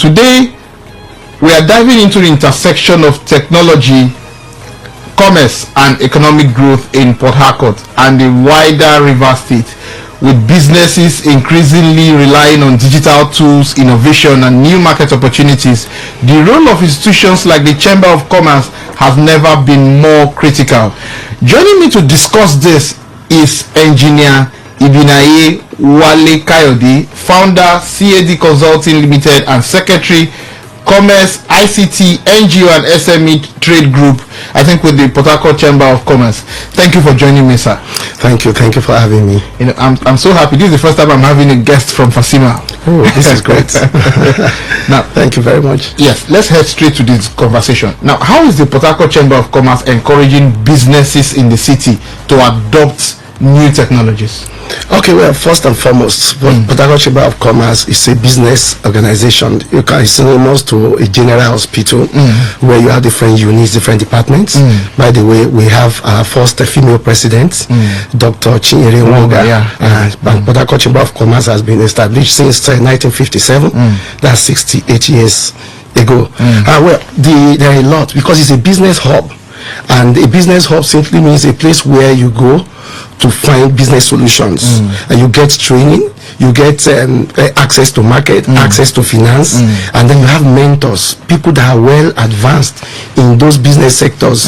Today, we are diving into the intersection of technology, commerce, and economic growth in Port Harcourt and the wider River State, with businesses increasingly relying on digital tools, innovation, and new market opportunities. The role of institutions like the Chamber of Commerce has never been more critical. Joining me to discuss this is Engineer Ibiniaye Wale, founder, CAD Consulting Limited, and Secretary, Commerce, ICT, NGO, and SME Trade Group, I think with the Port Harcourt Chamber of Commerce. Thank you for joining me, sir. Thank you for having me. You know, I'm so happy. This is the first time I'm having a guest from Fasima. Oh, this is great. Now, thank you very much. Yes, let's head straight to this conversation. Now, how is the Port Harcourt Chamber of Commerce encouraging businesses in the city to adopt new technologies? Okay, well, first and foremost, Port Harcourt Chamber of Commerce is a business organization. It's synonymous to a general hospital where you have different units, different departments. By the way, we have our first female president, Dr. Chinyere Ngoga. Port Harcourt Chamber of Commerce has been established since 1957. That's 68 years ago. Well, there are a lot, because it's a business hub. And a business hub simply means a place where you go to find business solutions, and you get training, you get access to market, access to finance, and then you have mentors, people that are well advanced in those business sectors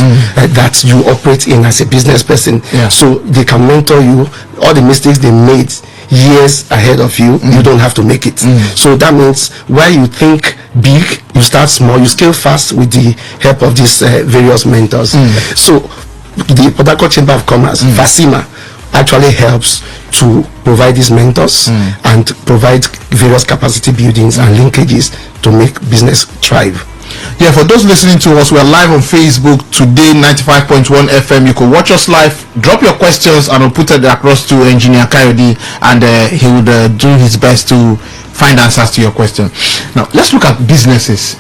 that you operate in as a business person. So they can mentor you. All the mistakes they made years ahead of you, you don't have to make it. So that means while you think big, you start small, you scale fast with the help of these various mentors. So the Port Harcourt Chamber of Commerce, Fasima, actually helps to provide these mentors and provide various capacity buildings and linkages to make business thrive. Yeah, for those listening to us, we are live on Facebook today, 95.1 FM. You can watch us live, drop your questions, and we'll put it across to Engineer Kayode, and he would do his best to find answers to your question. Now, let's look at businesses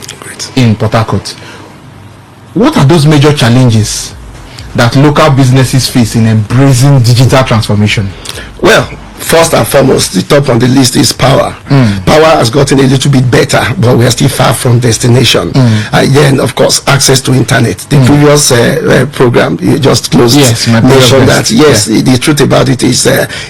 in Port Harcourt. What are those major challenges that local businesses face in embracing digital transformation? Well, first and foremost, the top on the list is power. Power has gotten a little bit better, but we are still far from destination. Then, of course, access to internet. The previous program you just closed mentioned that, the truth about it is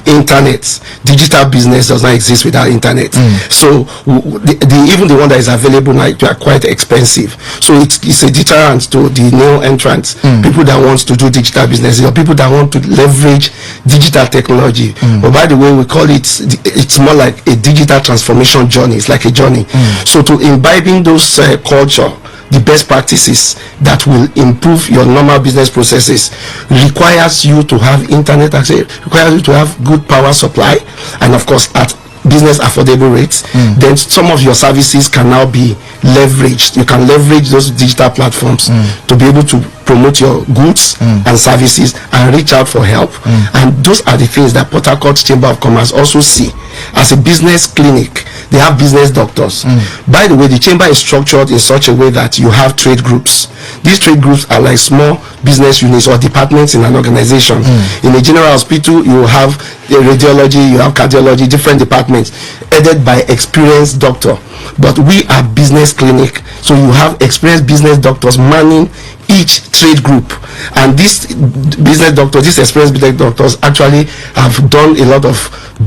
internet, digital business does not exist without internet. So even the one that is available now are quite expensive. So it's a deterrent to the new entrants, people that want to do digital business, or people that want to leverage digital technology. But by the way, we call it's more like a digital transformation journey. It's like a journey. So to imbibing those culture, the best practices that will improve your normal business processes, requires you to have internet access, requires you to have good power supply, and of course at business affordable rates. Then some of your services can now be leveraged. You can leverage those digital platforms to be able to promote your goods and services and reach out for help. And those are the things that Port Harcourt Chamber of Commerce also see as a business clinic. They have business doctors. By the way, the chamber is structured in such a way that you have trade groups. These trade groups are like small business units or departments in an organization. In a general hospital, you have the radiology, you have cardiology, different departments headed by experienced doctor. But we are business clinic, so you have experienced business doctors manning each trade group, and these business doctors, these experienced business doctors, actually have done a lot of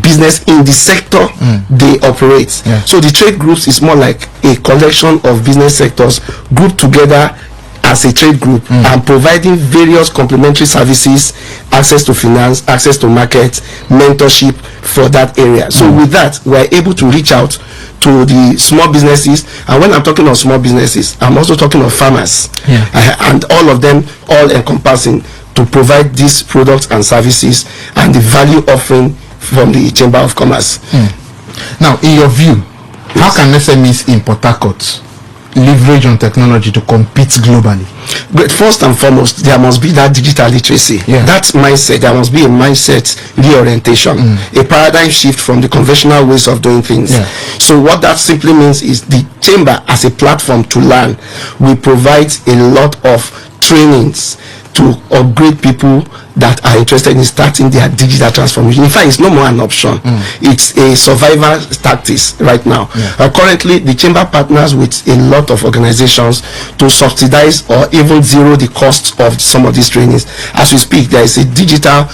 business in the sector they operate. So the trade groups is more like a collection of business sectors grouped together as a trade group and providing various complementary services, access to finance, access to market, mentorship for that area. So with that, we're able to reach out to the small businesses, and when I'm talking of small businesses, I'm also talking of farmers, and all of them, all encompassing, to provide these products and services and the value offering from the Chamber of Commerce. Now, in your view, how can SMEs in Port Harcourt leverage on technology to compete globally? But first and foremost, there must be that digital literacy, that mindset. There must be a mindset reorientation, a paradigm shift from the conventional ways of doing things. So what that simply means is the chamber as a platform to learn, we provide a lot of trainings, to upgrade people that are interested in starting their digital transformation. In fact, it's no more an option. It's a survival tactics right now. Currently, the chamber partners with a lot of organizations to subsidize or even zero the cost of some of these trainings. As we speak, there is a digital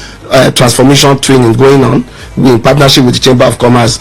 transformation training going on in partnership with the Chamber of Commerce,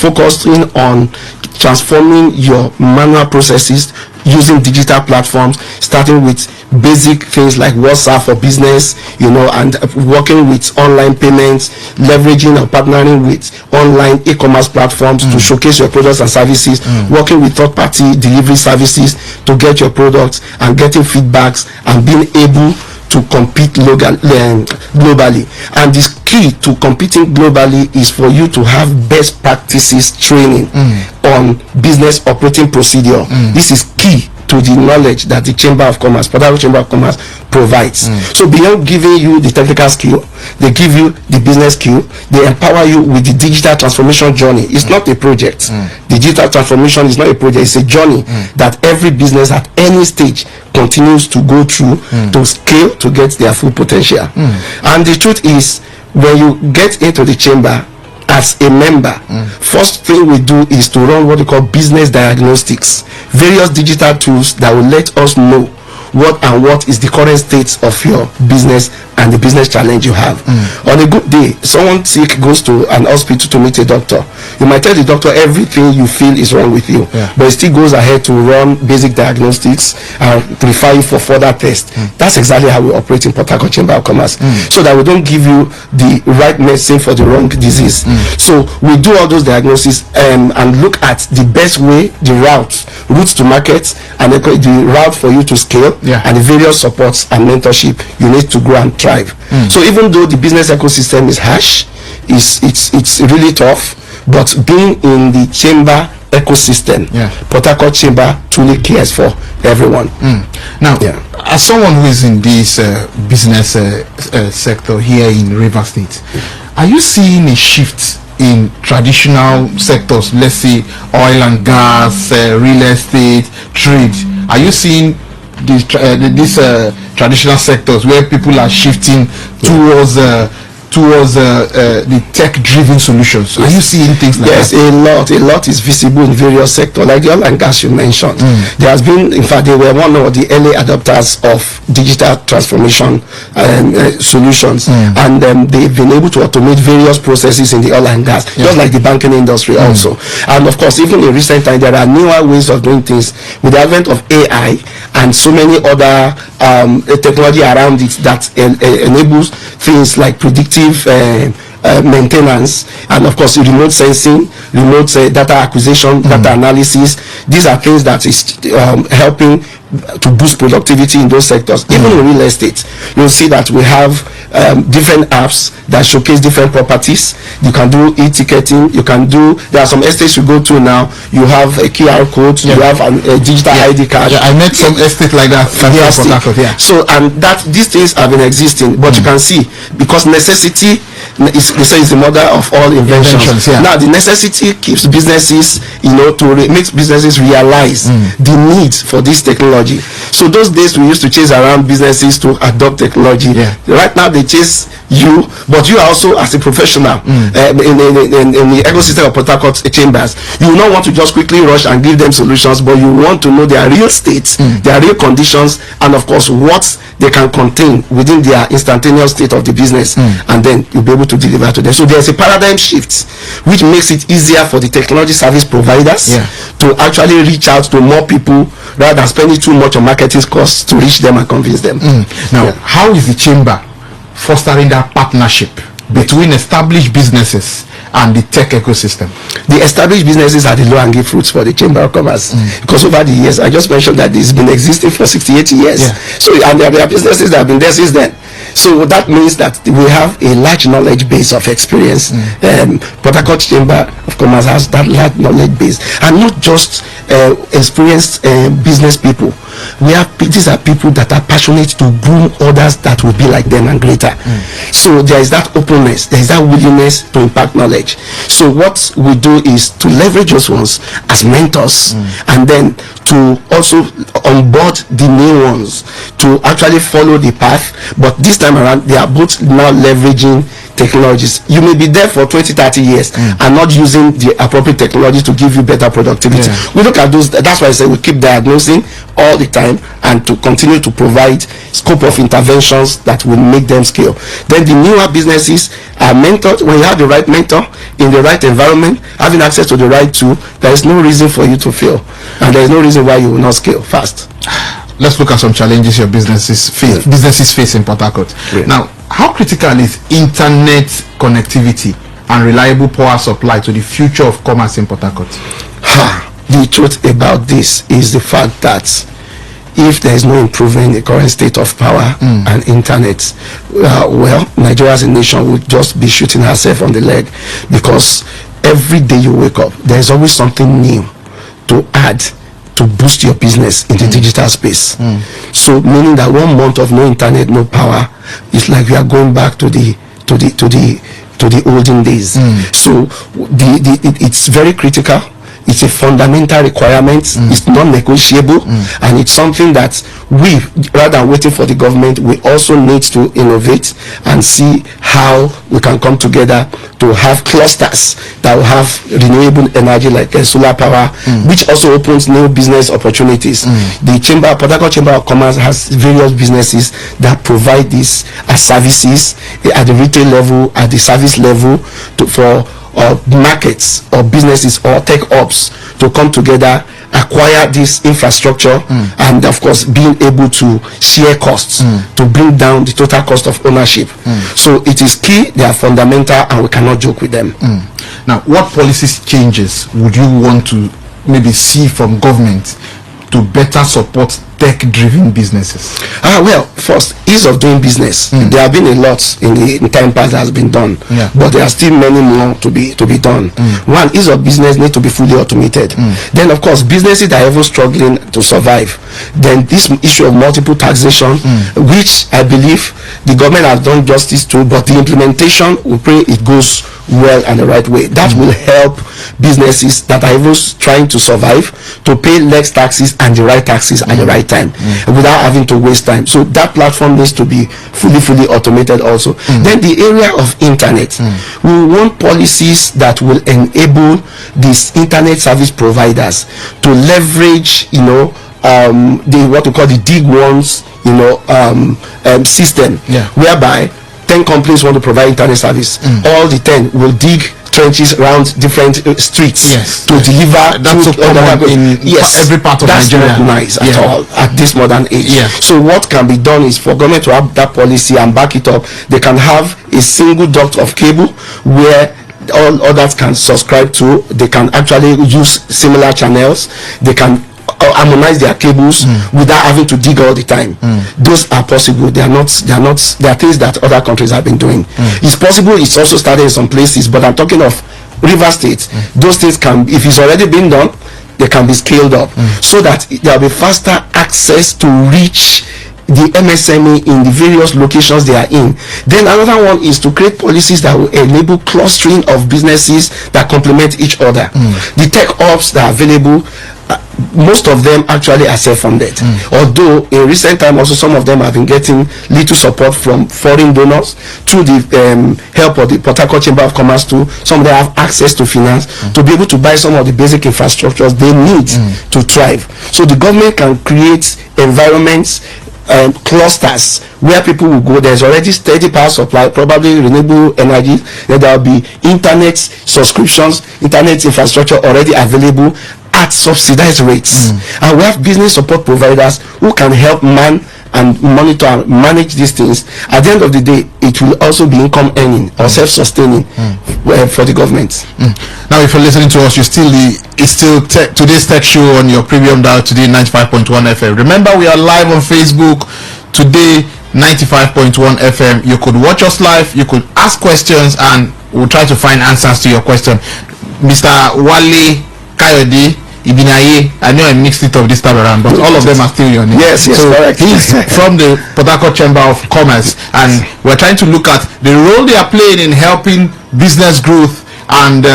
focusing on transforming your manual processes using digital platforms, starting with basic things like WhatsApp for business, and working with online payments, leveraging or partnering with online e-commerce platforms to showcase your products and services, working with third-party delivery services to get your products and getting feedbacks and being able to compete globally. And this key to competing globally is for you to have best practices training on business operating procedure. This is key to the knowledge that the Chamber of Commerce, Port Harcourt Chamber of Commerce provides. So beyond giving you the technical skill, they give you the business skill, they empower you with the digital transformation journey. It's not a project. Digital transformation is not a project, it's a journey that every business at any stage continues to go through to scale to get their full potential. And the truth is, when you get into the chamber as a member, first thing we do is to run what we call business diagnostics, various digital tools that will let us know what is the current state of your business and the business challenge you have. On a good day, someone sick goes to an hospital to meet a doctor. You might tell the doctor everything you feel is wrong with you, but he still goes ahead to run basic diagnostics and refer you for further tests. That's exactly how we operate in Port Harcourt Chamber of Commerce, so that we don't give you the right medicine for the wrong disease. So we do all those diagnoses and look at the best way, the routes to market, and the route for you to scale, and the various supports and mentorship you need to grow and thrive. So even though the business ecosystem is harsh, it's really tough, but being in the chamber ecosystem, Port Harcourt Chamber truly cares for everyone. Now, as someone who is in this business sector here in Rivers State, are you seeing a shift in traditional sectors, let's say oil and gas, real estate, trade? Are you seeing these traditional sectors where people are shifting towards the tech-driven solutions? Are you seeing things like that? Yes, a lot is visible in various sectors, like the oil and gas you mentioned. There has been, in fact, they were one of the early adopters of digital transformation solutions, and they've been able to automate various processes in the oil and gas, just like the banking industry also. And of course, even in recent times, there are newer ways of doing things with the advent of AI and so many other technology around it that enables things like predictive maintenance, and of course remote sensing, remote data acquisition, data analysis. These are things that is helping to boost productivity in those sectors. Even in real estate, you'll see that we have different apps that showcase different properties. You can do e-ticketing, there are some estates you go to now, you have a QR code, you have a digital ID card. I met some estate like that. So, and that these things have been existing, but you can see, because necessity is the mother of all inventions. Now the necessity keeps businesses, makes businesses realize the need for this technology. So those days we used to chase around businesses to adopt technology. Right now they chase you, but you also as a professional in the ecosystem of Port Harcourt chambers, you will not want to just quickly rush and give them solutions, but you want to know their real states, their real conditions, and of course what they can contain within their instantaneous state of the business, and then you'll be able to deliver to them. So there's a paradigm shift which makes it easier for the technology service providers to actually reach out to more people rather than spending too much on marketing costs to reach them and convince them. Now, how is the chamber fostering that partnership between established businesses and the tech ecosystem? The established businesses are the low-hanging fruits for the Chamber of Commerce, because over the years, I just mentioned that it's been existing for 68 years. So, and there are businesses that have been there since then. So that means that we have a large knowledge base of experience. Port Harcourt Chamber of Commerce has that large knowledge base, and not just experienced business people. These are people that are passionate to groom others that will be like them and greater. So there is that openness, there is that willingness to impact knowledge. So what we do is to leverage those ones as mentors, and then to also onboard the new ones to actually follow the path, but this time around they are both now leveraging technologies. You may be there for 20-30 years and not using the appropriate technology to give you better productivity. We look at those. That's why I say we keep diagnosing all the time and to continue to provide scope of interventions that will make them scale. Then the newer businesses are mentored. When you have the right mentor in the right environment, having access to the right tool, there is no reason for you to fail, and there is no reason why you will not scale fast. Let's look at some challenges your businesses face in Port Harcourt. Now, how critical is internet connectivity and reliable power supply to the future of commerce in Port Harcourt? The truth about this is the fact that if there is no improvement in the current state of power and internet, well, Nigeria as a nation would just be shooting herself on the leg, because every day you wake up, there is always something new to add to boost your business in the digital space. So meaning that 1 month of no internet, no power, it's like we are going back to the olden days. So it's very critical. It's a fundamental requirement. It's non-negotiable, and it's something that we, rather than waiting for the government, we also need to innovate and see how we can come together to have clusters that will have renewable energy like solar power, which also opens new business opportunities. The Port Harcourt Chamber of Commerce has various businesses that provide this as services at the retail level, at the service level, for markets or businesses or tech ops to come together, acquire this infrastructure, and of course being able to share costs to bring down the total cost of ownership. So it is key, they are fundamental, and we cannot joke with them. Now, what policies changes would you want to maybe see from government to better support tech-driven businesses? Well, first, ease of doing business. There have been a lot in time past that has been done, but there are still many more to be done. One, ease of business needs to be fully automated. Then, of course, businesses that are even struggling to survive. Then this issue of multiple taxation, which I believe the government has done justice to, but the implementation, we pray it goes well and the right way. That will help businesses that are even trying to survive to pay less taxes and the right taxes at the right time without having to waste time. So that platform needs to be fully automated also. Then the area of internet, we want policies that will enable these internet service providers to leverage, the what we call the dig ones, system, whereby 10 companies want to provide internet service. All the 10 will dig trenches around different streets to deliver. That's so common in every part of Nigeria. That's not nice at all at this modern age. So what can be done is for government to have that policy and back it up. They can have a single duct of cable where all others can subscribe to. They can actually use similar channels. They can harmonize their cables without having to dig all the time. Those are possible. They are things that other countries have been doing. It's possible. It's also started in some places, but I'm talking of River State. Those things can, if it's already been done, they can be scaled up so that there will be faster access to reach the MSME in the various locations they are in. Then another one is to create policies that will enable clustering of businesses that complement each other. The tech ops that are available, most of them actually are self-funded, although in recent time also some of them have been getting little support from foreign donors through the help of the Port Harcourt Chamber of Commerce too. Some of them have access to finance to be able to buy some of the basic infrastructures they need to thrive. So the government can create environments, clusters where people will go. There's already steady power supply, probably renewable energy. Then there will be internet subscriptions, internet infrastructure already available at subsidized rates, and we have business support providers who can help man and monitor and manage these things. At the end of the day, it will also be income earning or self-sustaining for the government. Now, if you're listening to us, it's still today's tech show on your premium dial today, 95.1 FM. Remember, we are live on Facebook today, 95.1 FM. You could watch us live, you could ask questions, and we'll try to find answers to your question. Mr. Wale, Kayode, Ibiniaye, I know I mixed it up this time around, but all of them are still your name. Yes, so correct. He's from the Port Harcourt Chamber of Commerce, and we're trying to look at the role they are playing in helping business growth and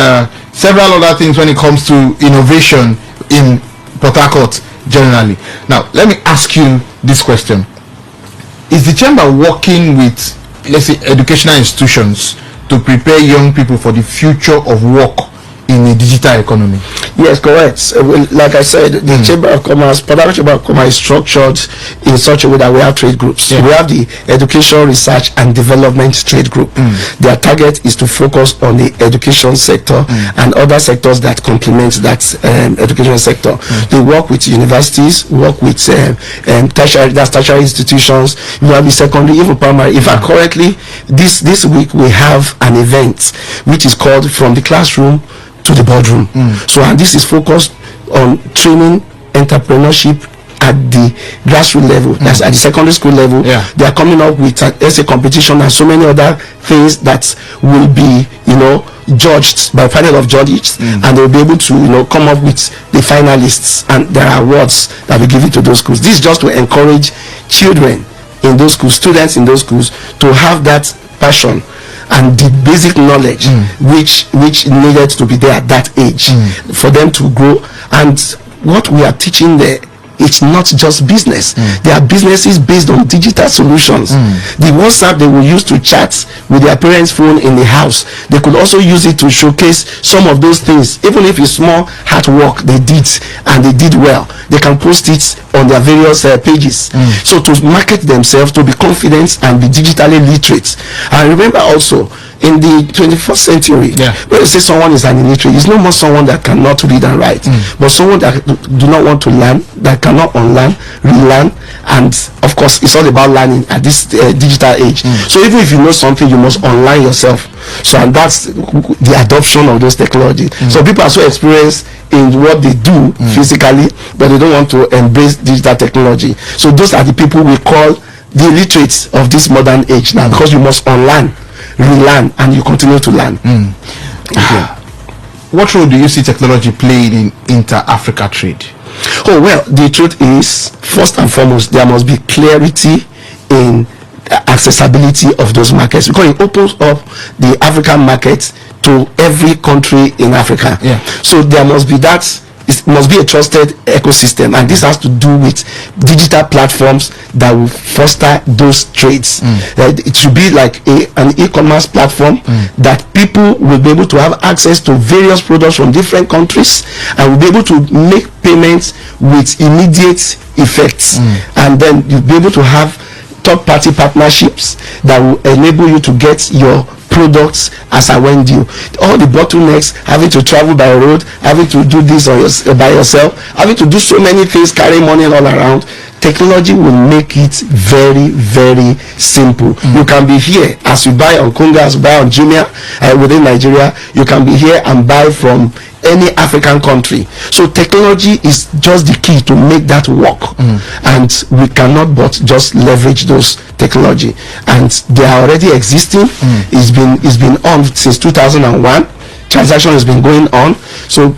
several other things when it comes to innovation in Port Harcourt generally. Now, let me ask you this question. is the chamber working with, let's say, educational institutions to prepare young people for the future of work in a digital economy? Yes, correct. Like I said, the Chamber of Commerce, Port Harcourt Chamber of Commerce is structured in such a way that we have trade groups. We have the Education, Research and Development Trade Group. Their target is to focus on the education sector and other sectors that complement that education sector. They work with universities, work with tertiary institutions, you have the secondary, even primary. In fact, currently, this week we have an event which is called From the Classroom to the Boardroom. So, and this is focused on training entrepreneurship at the grassroots level. That's at the secondary school level. They are coming up with essay competition and so many other things that will be, judged by a panel of judges, and they'll be able to, come up with the finalists, and there are awards that we give it to those schools. This is just to encourage children in those schools, students in those schools, to have that passion and the basic knowledge which needed to be there at that age for them to grow. And what we are teaching there, it's not just business. There are businesses based on digital solutions. The WhatsApp they will use to chat with their parents' phone in the house, they could also use it to showcase some of those things. Even if it's small hard work they did and they did well, they can post it on their various pages. So to market themselves, to be confident and be digitally literate. And remember also, in the 21st century, when you say someone is an illiterate, it's no more someone that cannot read and write, but someone that do not want to learn, that cannot unlearn, relearn, and of course it's all about learning at this digital age. So even if you know something, you must unlearn yourself. So, and that's the adoption of those technologies. So people are so experienced in what they do physically, but they don't want to embrace digital technology. So those are the people we call the illiterates of this modern age now, because you must unlearn, relearn, and you continue to learn. What role do you see technology playing in inter-Africa trade? Oh, well, the truth is, first and foremost, there must be clarity in accessibility of those markets, because it opens up the African market to every country in Africa. So there must be that. It must be a trusted ecosystem, and this has to do with digital platforms that will foster those trades. It should be like an e-commerce platform that people will be able to have access to various products from different countries, and will be able to make payments with immediate effects. And then you'll be able to have third-party partnerships that will enable you to get your products as I went due. All the bottlenecks, having to travel by road, having to do this by yourself, having to do so many things, carry money all around. Technology will make it very, very simple. You can be here as you buy on Konga, as you buy on Jumia within Nigeria. You can be here and buy from any African country. So technology is just the key to make that work, and we cannot but just leverage those technology, and they are already existing. It's been on since 2001. Transaction has been going on. So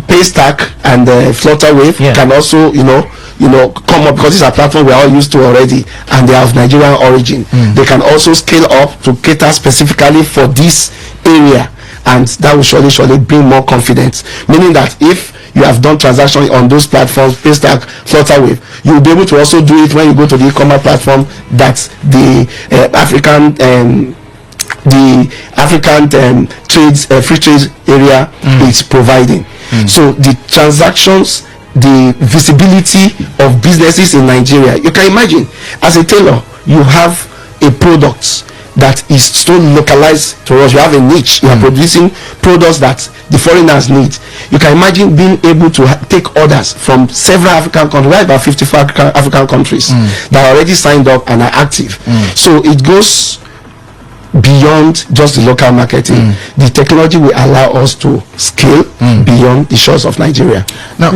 Paystack and Flutterwave can also come up, because these are platforms we are all used to already, and they are of Nigerian origin. They can also scale up to cater specifically for this area, and that will surely bring more confidence, meaning that if you have done transactions on those platforms, Paystack, Flutterwave, you will be able to also do it when you go to the e-commerce platform that the African trades free trade area is providing. So the transactions, the visibility of businesses in Nigeria, you can imagine, as a tailor, you have a product that is so localized to us. You have a niche. You are producing products that the foreigners need. You can imagine being able to take orders from several African countries, right, about 55 African countries that are already signed up and are active. So it goes beyond just the local marketing. The technology will allow us to scale beyond the shores of Nigeria. Now,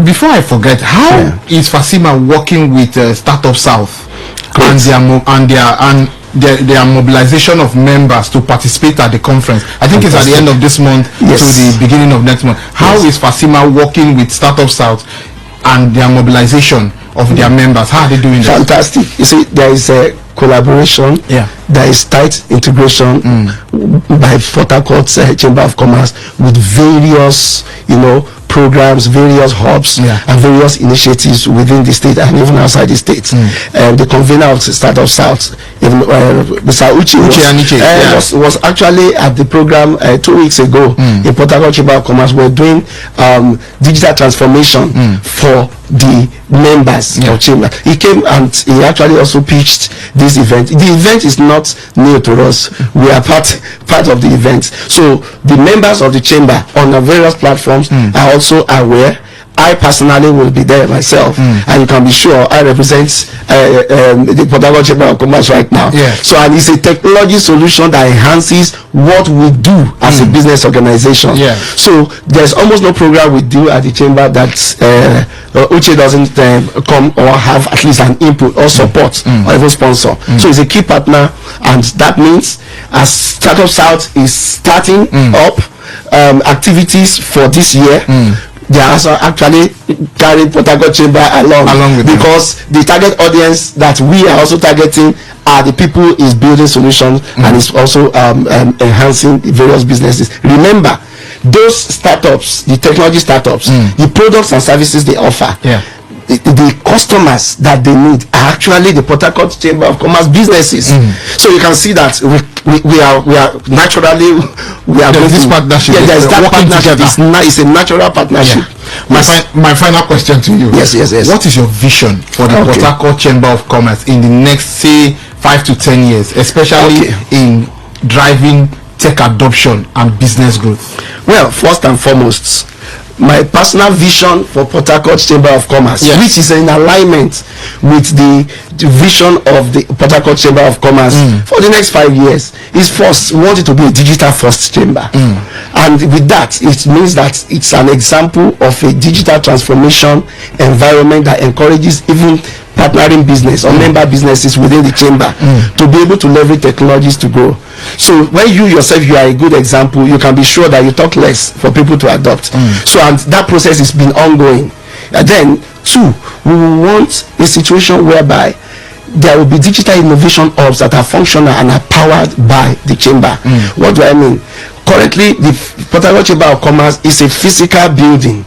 before I forget, how is Fasima working with Startup South and their mobilization of members to participate at the conference? I think it's at the end of this month to the beginning of next month. How is Fasima working with Startup South and their mobilization of their members? How are they doing that? Fantastic. You see, there is a collaboration, there is tight integration by Port Harcourt Chamber of Commerce with various programs, various hubs, and various initiatives within the state and even outside the state. The convener of Startup South, even Mr. Uche was actually at the program 2 weeks ago in Port Harcourt Chamber of Commerce. We're doing digital transformation for the members of Chamber. He came and he actually also pitched this event. The event is not new to us. We are part of the event. So the members of the Chamber on the various platforms are also aware. I personally will be there myself, and you can be sure I represent the Port Harcourt Chamber of Commerce right now. So, and it's a technology solution that enhances what we do as a business organization. So there's almost no program we do at the Chamber that Uche doesn't come or have at least an input or support or even sponsor. So it's a key partner, and that means as Startup South is starting up activities for this year, they are also actually carrying Port Harcourt Chamber along with because the target audience that we are also targeting are the people is building solutions and is also enhancing various businesses. Remember, those startups, the technology startups, the products and services they offer, the customers that they need are actually the Port Harcourt Chamber of Commerce businesses. So you can see that we are naturally going this partnership. There's that partnership. It's a natural partnership. My final question to you. Yes. What is your vision for the Port Harcourt Chamber of Commerce in the next, say, 5 to 10 years, especially in driving tech adoption and business growth? Well, first and foremost, my personal vision for Port Harcourt Chamber of Commerce, which is in alignment with the vision of the Port Harcourt Chamber of Commerce for the next 5 years, is first, we want it to be a digital first chamber. And with that, it means that it's an example of a digital transformation environment that encourages even partnering business or member businesses within the chamber to be able to leverage technologies to grow. So when you yourself, you are a good example, you can be sure that you talk less for people to adopt. So, and that process has been ongoing. And then, two, we want a situation whereby there will be digital innovation hubs that are functional and are powered by the chamber. What do I mean? Currently, the Port Harcourt Chamber of Commerce is a physical building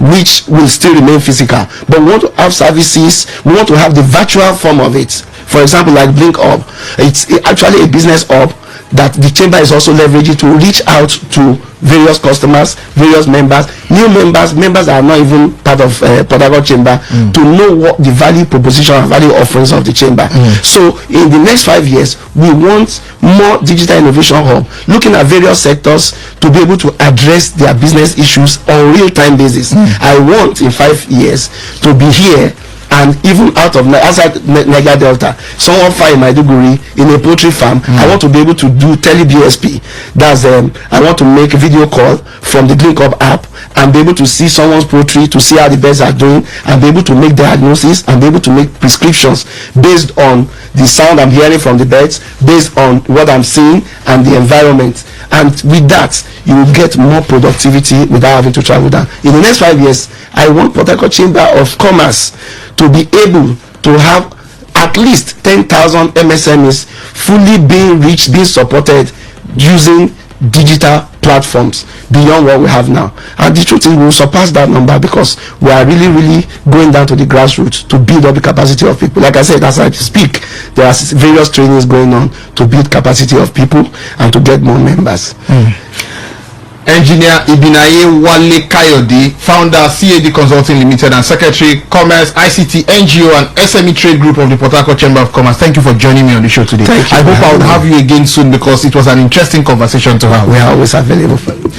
which will still remain physical, but we want to have services, we want to have the virtual form of it. For example, like Blink Hub, it's actually a business hub that the chamber is also leveraging to reach out to various customers, various members, new members that are not even part of Port Harcourt Chamber, to know what the value proposition and value offerings of the chamber. So in the next 5 years, we want more digital innovation hub, looking at various sectors to be able to address their business issues on real-time basis. I want in 5 years to be here and even outside Niger Delta, someone far in Maiduguri in a poultry farm, I want to be able to do tele-BSP. That's I want to make a video call from the Blink Hub app and be able to see someone's poultry, to see how the birds are doing, and be able to make diagnosis and be able to make prescriptions based on the sound I'm hearing from the birds, based on what I'm seeing and the environment. And with that, you will get more productivity without having to travel down. In the next 5 years, I want Port Harcourt Chamber of Commerce to be able to have at least 10,000 MSMEs fully being reached, being supported using digital platforms beyond what we have now. And the truth is, we will surpass that number because we are really going down to the grassroots to build up the capacity of people. Like I said, as I speak, there are various trainings going on to build capacity of people and to get more members. Engineer Ibiniaye Wale Kayode, founder CAD Consulting Limited and Secretary Commerce, ICT, NGO and SME Trade Group of the Port Harcourt Chamber of Commerce. Thank you for joining me on the show today. I hope I will have you again soon because it was an interesting conversation to have. We are always available for you.